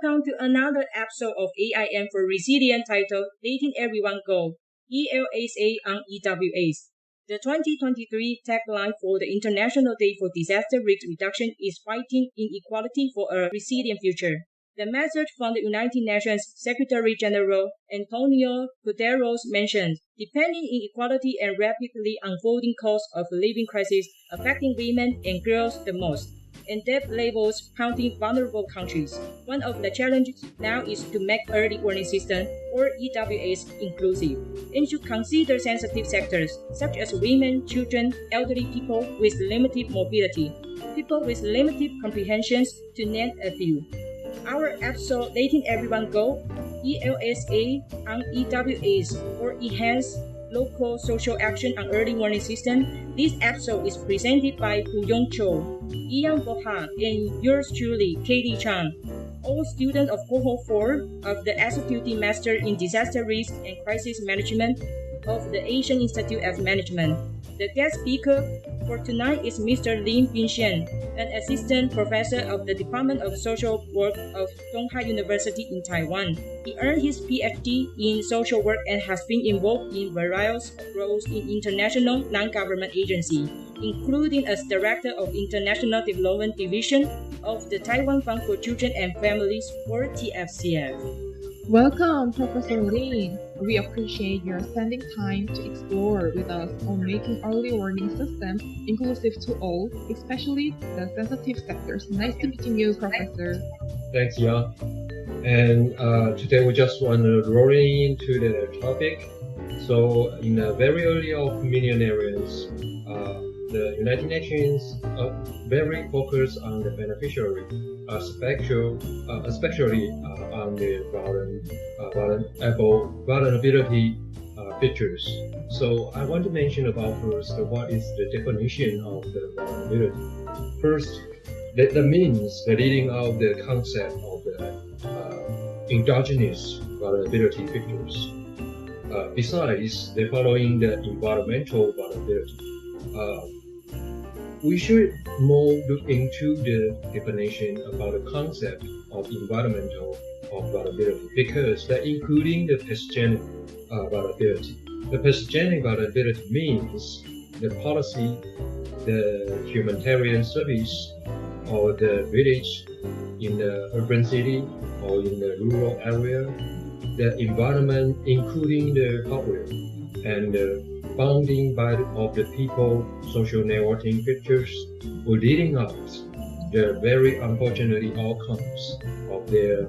Welcome to another episode of AIM for Resilient titled Letting Everyone Go, ELSA on EWS. The 2023 tagline for the International Day for Disaster Risk Reduction is Fighting Inequality for a Resilient Future. The message from the United Nations Secretary-General Antonio Guterres mentions depending inequality and rapidly unfolding cost of living crisis affecting women and girls the most, and debt levels haunting vulnerable countries. One of the challenges now is to make early warning system, or EWS, inclusive, and to consider sensitive sectors such as women, children, elderly people with limited mobility, people with limited comprehensions, to name a few. Our episode Letting Everyone Go, ELSA on EWS, or Enhanced Local Social Action on Early Warning System. This episode is presented by Huyong Cho, Ian Boha, and yours truly, Katie Chan, all students of Cohort 4 of the Executive Master in Disaster Risk and Crisis Management of the Asian Institute of Management. The guest speaker for tonight is Mr. Lin Binxian, an assistant professor of the Department of Social Work of Donghai University in Taiwan. He earned his PhD in social work and has been involved in various roles in international non-government agencies, including as Director of International Development Division of the Taiwan Fund for Children and Families, or TFCF. Welcome, Professor Lin. We appreciate your spending time to explore with us on making early warning systems inclusive to all, especially the sensitive sectors. Nice to meet you, Professor. Thanks, Yang. And today we just want to roll into the topic. So in the very early of millenarians, the United Nations very focused on the beneficiary, especially on the vulnerability features. So I want to mention about first what is the definition of the vulnerability. First, that means the leading of the concept of the endogenous vulnerability features. Besides the following the environmental vulnerability. We should more look into the definition about the concept of environmental vulnerability because that including the pathogenic vulnerability. The pathogenic vulnerability means the policy, the humanitarian service, or the village in the urban city or in the rural area, the environment including the hardware, and the bounding of the people, social networking features, were leading up the very unfortunately outcomes of their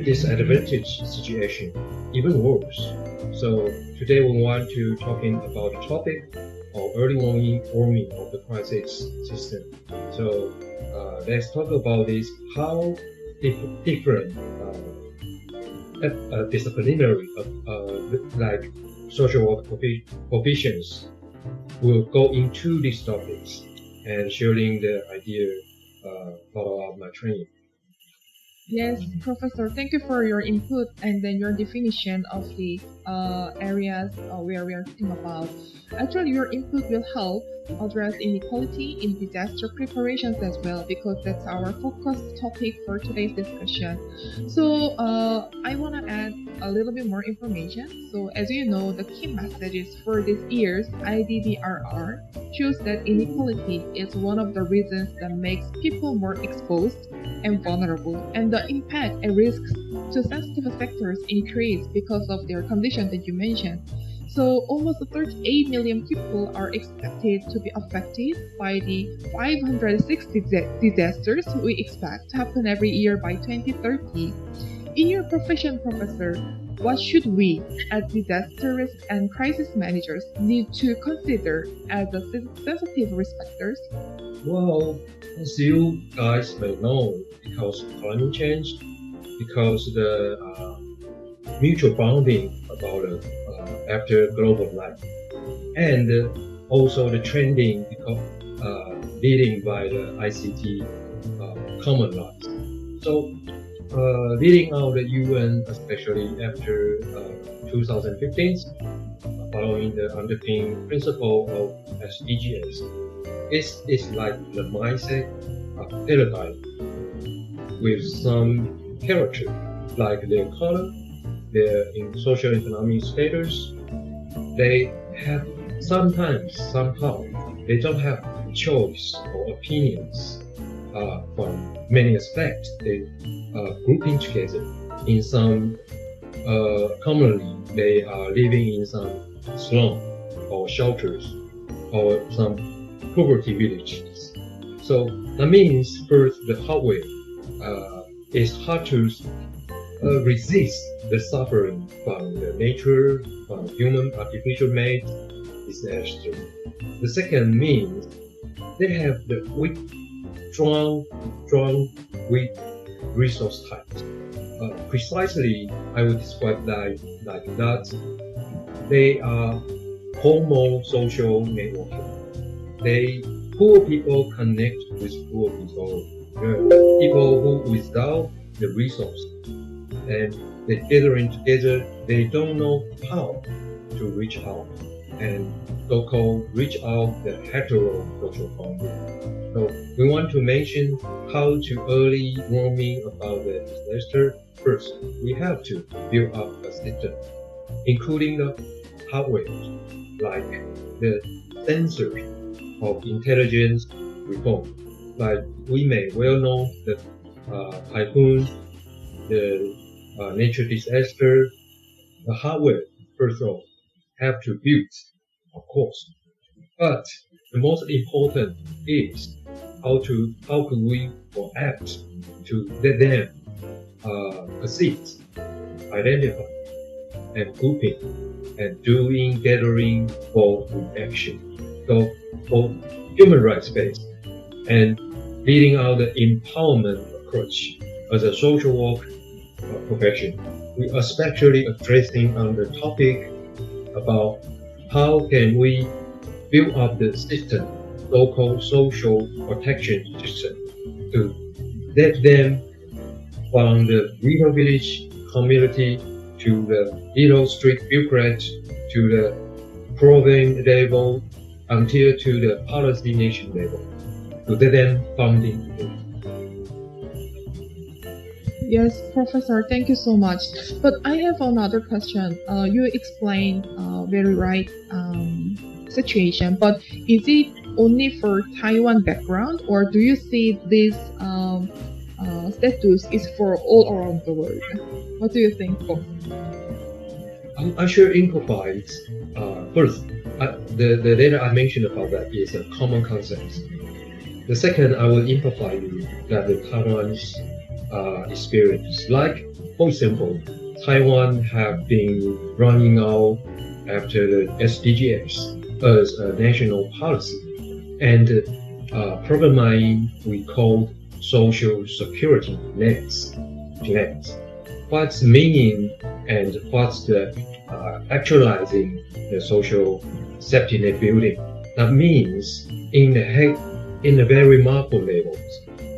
disadvantaged situation, even worse. So today we want to talking about the topic of early warning of the crisis system. So let's talk about this, how different disciplinary like social work professions will go into these topics and sharing the idea follow up my training. Yes, Professor, thank you for your input and then your definition of the areas where we are talking about. Actually, your input will help address inequality in disaster preparations as well, because that's our focus topic for today's discussion. So I want to add a little bit more information. So as you know, the key messages for this year's IDDRR shows that inequality is one of the reasons that makes people more exposed and vulnerable, and the impact and risks to sensitive sectors increase because of their condition that you mentioned. So almost 38 million people are expected to be affected by the 560 disasters we expect to happen every year by 2030. In your profession, Professor, what should we, as disaster risk and crisis managers, need to consider as the sensitive risk factors? Well, as you guys may know, because of climate change, because the mutual bonding about after global life, and also the trending leading by the ICT common laws. So leading out the UN, especially after 2015, following the underpinning principle of SDGs, it's like the mindset paradigm with some character, like their color, their socio-economic status. They have somehow, they don't have choice or opinions from many aspects. They are grouping together in some, commonly they are living in some slum or shelters or some poverty villages. So that means first the hardware is hard to resist the suffering from the nature, from human artificial made disaster. The second means they have the strong weak resource types. Precisely, I would describe that like that. They are homo-social networking. Poor people connect with poor people, people who without the resource, and they gathering together. They don't know how to reach out, and so-called reach out the hetero-social boundary. So we want to mention how to early warning about the disaster. First, we have to build up a system, including the hardware, like the sensors of intelligence reform. Like we may well know the typhoon, the nature disaster, the hardware, first of all, have to build, of course. But the most important is how could we act to let them perceive, identify, and grouping, and doing gathering for action. So for human rights based and leading out the empowerment approach as a social work profession, we are especially addressing on the topic about how can we build up the system, so-called social protection system, to let them from the rural village community to the little street bureaucrat to the province level until to the policy nation level, to let them funding. Yes, Professor, thank you so much. But I have another question. You explained very right situation, but is it only for Taiwan background, or do you see this status is for all around the world? What do you think? I should improvise. First, the data I mentioned about that is a common concept. The second, I will improvise that the Taiwan's experience. Like, for example, Taiwan have been running out after the SDGs as a national policy, and programming we call social security nets. What's the meaning and what's the actualizing the social safety net building? That means in the very macro levels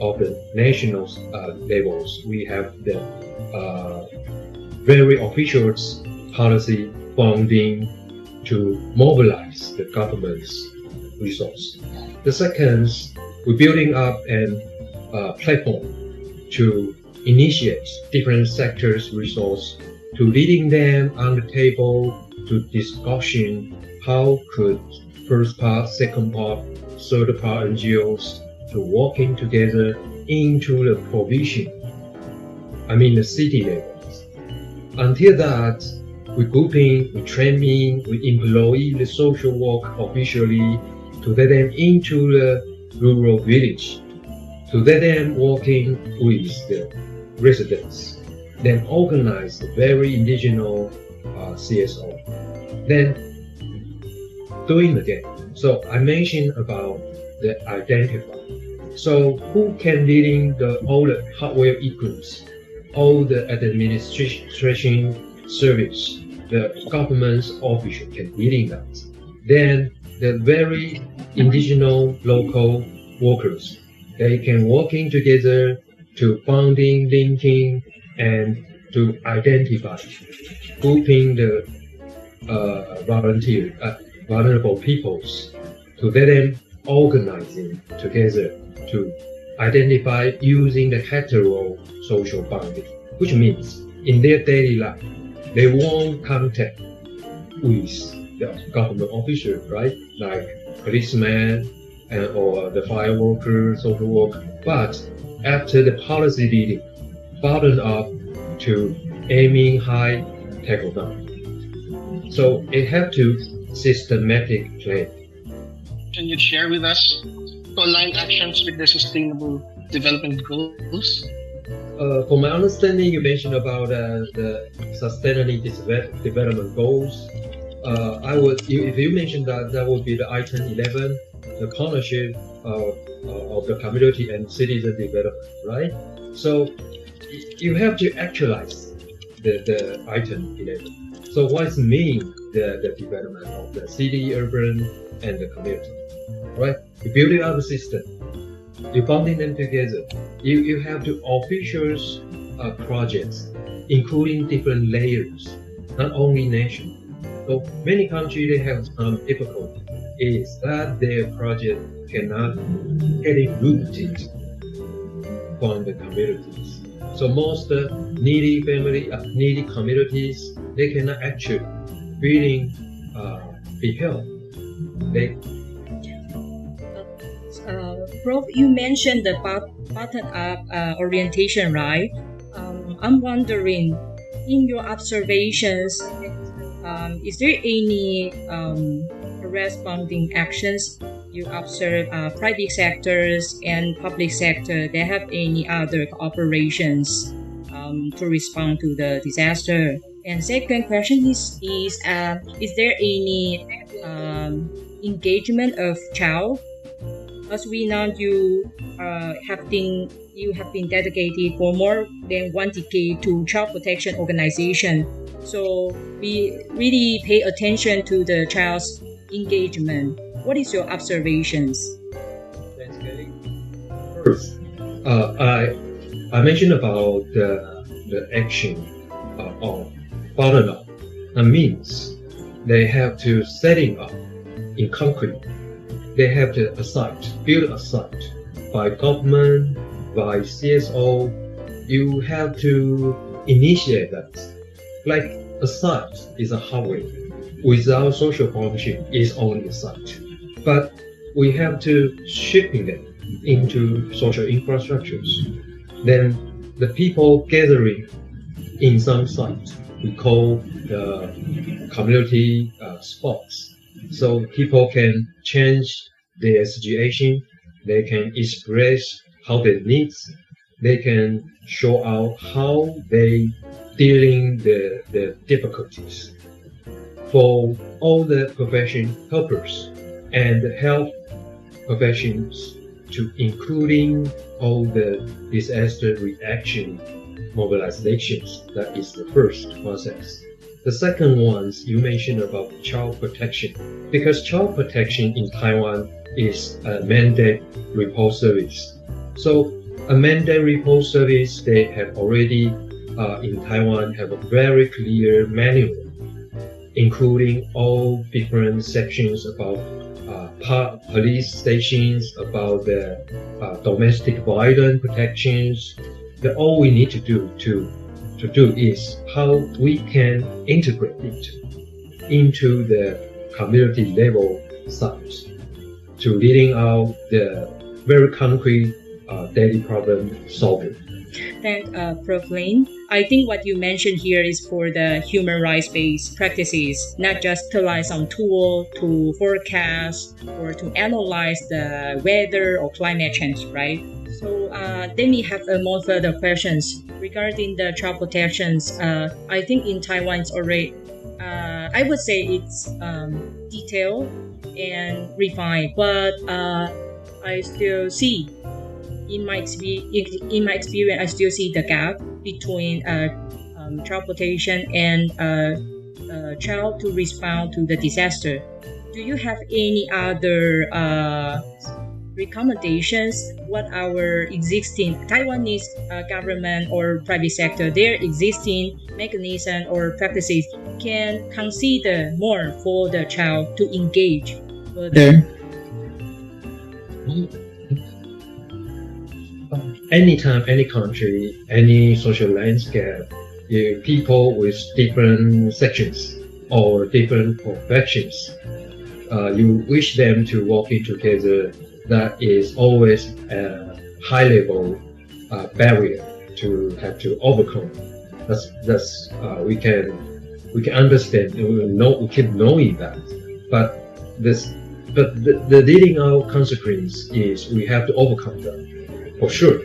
of the national levels, we have the very official policy funding to mobilize the government's resource. The second, we're building up a platform to initiate different sectors' resource, to leading them on the table to discussion how could first part, second part, third part NGOs to working together into the provision, the city levels. Until that, we grouping, we training, we employ the social work officially to let them into the rural village, to let them working with the residents, then organize the very indigenous CSO, then doing again. So I mentioned about the identify. So who can leading all the hardware equipment, all the administration service, the government's official can leading that. Then the very indigenous local workers, they can working together to funding, linking, and to identify, grouping the vulnerable peoples, to let them organizing together to identified using the heterosocial bonding, which means in their daily life, they won't contact with the government official, right? Like policemen or the fire worker, social worker. But after the policy leading, bottom up to aiming high, tackle down. So it have to systematic plan. Can you share with us to align actions with the Sustainable Development Goals? From my understanding, you mentioned about the Sustainable Development Goals. If you mentioned that would be the item 11, the partnership of the community and citizen development, right? So you have to actualize the item 11. So what's mean the development of the city, urban, and the community, right? You're building up a system, you're bonding them together. You have to officials projects, including different layers, not only nation. So many countries, they have some difficulty is that their project cannot get it rooted from the communities. So most needy needy communities, they cannot actually really be helped. Prof, you mentioned the bottom-up orientation, right? I'm wondering, in your observations, is there any corresponding actions you observe private sectors and public sector that have any other cooperations to respond to the disaster? And second question is there any engagement of child? As we know, you have been dedicated for more than 1 decade to child protection organization. So we really pay attention to the child's engagement. What is your observations? Thanks, Kelly. First, I mentioned about the action of bottom up. That means they have to setting up in concrete. They have to build a site by government, by CSO. You have to initiate that. Like a site is a highway. Without social partnership, it's only a site. But we have to shaping them into social infrastructures. Then the people gathering in some site, we call the community spots. So people can change their situation, they can express how they needs, they can show out how they dealing the difficulties. For all the profession helpers and health professions, to including all the disaster reaction mobilizations, that is the first process. The second one you mentioned about child protection, because child protection in Taiwan is a mandate report service. So a mandate report service, they have already in Taiwan have a very clear manual, including all different sections about police stations, about the domestic violence protections. That all we need to do is how we can integrate it into the community level sites to leading out the very concrete daily problem solving. Thank Prof. Lin. I think what you mentioned here is for the human rights-based practices, not just utilize some tool to forecast or to analyze the weather or climate change, right? So let me have more further questions regarding the child protections. I think in Taiwan it's already, I would say it's detailed and refined, but I still see, in my experience, I still see the gap between child protection and child to respond to the disaster. Do you have any other recommendations what our existing Taiwanese government or private sector, their existing mechanism or practices can consider more for the child to engage further? anytime, any country, any social landscape, people with different sections or different professions, you wish them to work in together. That is always a high level barrier to have to overcome. That's we can understand. We keep knowing that, but the leading out consequence is we have to overcome that for sure.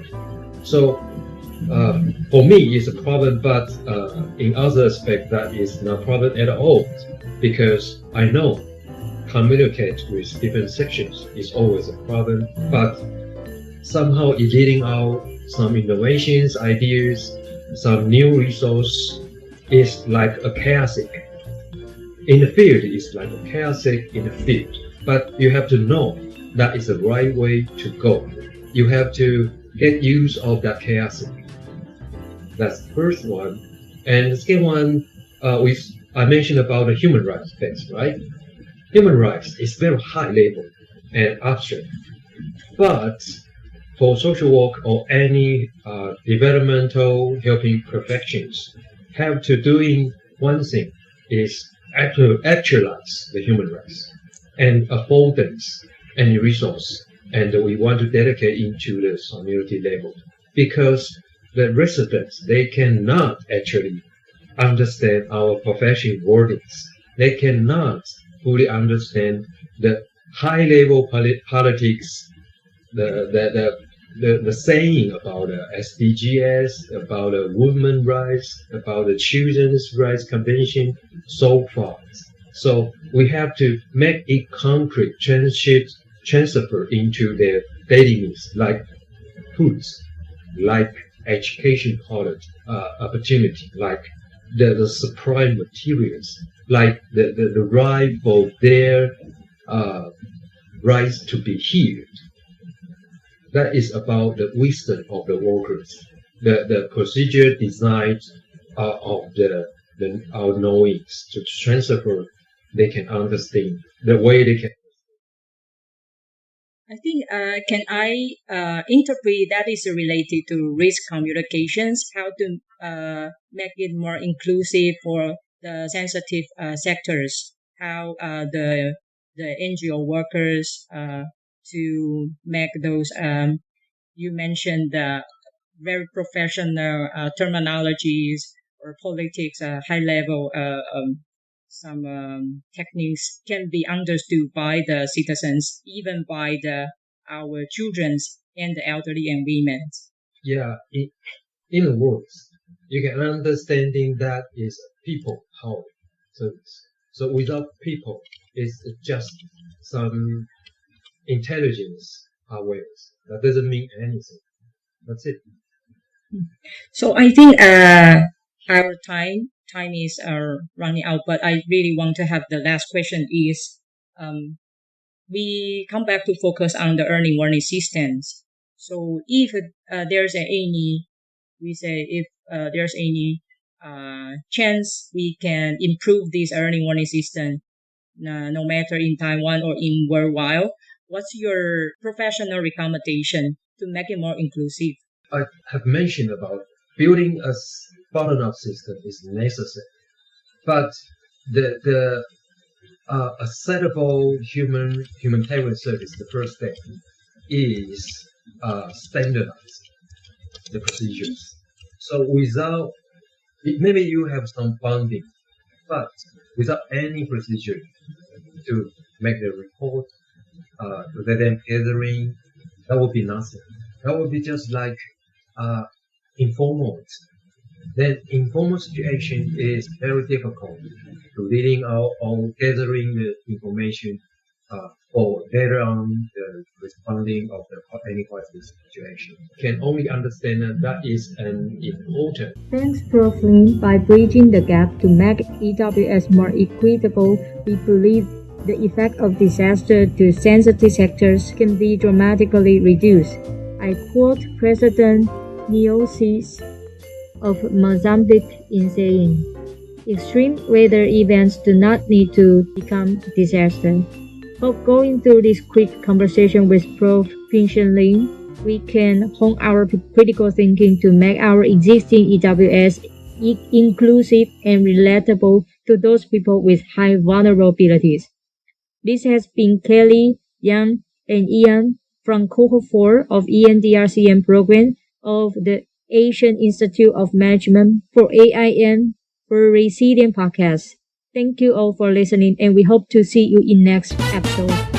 So for me, it's a problem, but in other aspect, that is not a problem at all, because I know communicate with different sections is always a problem, but somehow it's leading out some innovations, ideas, some new resource is like a chaotic. In the field, it's like a chaotic in the field, but you have to know that is the right way to go. You have to get use of that chaotic. That's the first one. And the second one, I mentioned about the human rights aspects, right? Human rights is very high level and abstract, but for social work or any developmental helping professions, have to doing one thing is actualize the human rights and affordance and resource, and we want to dedicate into the community level, because the residents, they cannot actually understand our profession wordings. They cannot fully understand the high level politics, the saying about the SDGs, about the women's rights, about the children's rights convention, so far. So we have to make it concrete, transfer into their daily needs, like foods, like education opportunity, like the supply materials, like the right for their rights to be healed. That is about the wisdom of the workers, the procedure design of our knowings to transfer. They can understand the way they can. I think, can I interpret that is related to risk communications, how to make it more inclusive for the sensitive sectors, how the NGO workers to make those, you mentioned the very professional terminologies or politics, high level, some techniques can be understood by the citizens, even by our children and the elderly and women. Yeah, in a words, you can understanding that is people power service. So without people, it's just some intelligence awareness. That doesn't mean anything. That's it. So I think our time is running out, but I really want to have the last question is, we come back to focus on the early warning systems. So if there's any chance we can improve this early warning system, no matter in Taiwan or in worldwide, what's your professional recommendation to make it more inclusive? I have mentioned about building a bottom-up system is necessary, but the acceptable humanitarian service, the first step is standardize the procedures. So without, maybe you have some funding, but without any procedure to make the report, to let them gathering, that would be nothing. That would be just like informal. Then informal situation is very difficult to leading out or gathering the information for later on the responding of any crisis situation. Can only understand that is an important. Thanks, Prof. Lin. By bridging the gap to make EWS more equitable, we believe the effect of disaster to sensitive sectors can be dramatically reduced. I quote President Nyusi of Mozambique in saying, "Extreme weather events do not need to become disaster." Hope going through this quick conversation with Prof. Pingshen Lin we can hone our critical thinking to make our existing EWS inclusive and relatable to those people with high vulnerabilities. This has been Kelly, Yang, and Ian from Cohort 4 of ENDRCM program of the Asian Institute of Management for AIM for Resilient podcast. Thank you all for listening, and we hope to see you in next episode.